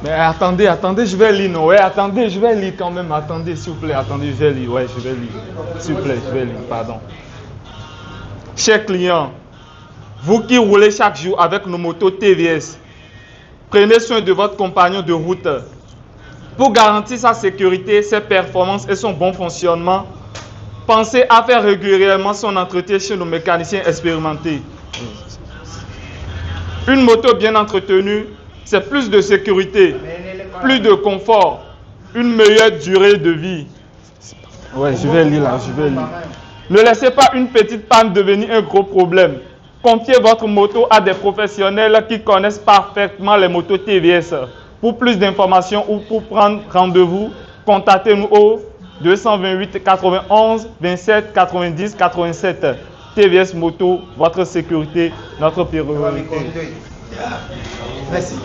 Mais attendez, je vais lire, non? Ouais, attendez, je vais lire quand même. Attendez, s'il vous plaît, attendez, je vais lire. Ouais, je vais lire. S'il vous plaît, je vais lire, pardon. Chers clients, vous qui roulez chaque jour avec nos motos TVS, prenez soin de votre compagnon de route. Pour garantir sa sécurité, ses performances et son bon fonctionnement, pensez à faire régulièrement son entretien chez nos mécaniciens expérimentés. Une moto bien entretenue, c'est plus de sécurité, plus de confort, une meilleure durée de vie. Ouais, je vais lire là, je vais lire. Ne laissez pas une petite panne devenir un gros problème. Confiez votre moto à des professionnels qui connaissent parfaitement les motos TVS. Pour plus d'informations ou pour prendre rendez-vous, contactez-nous au 228 91 27 90 87. TVS Moto, votre sécurité, notre priorité. Merci.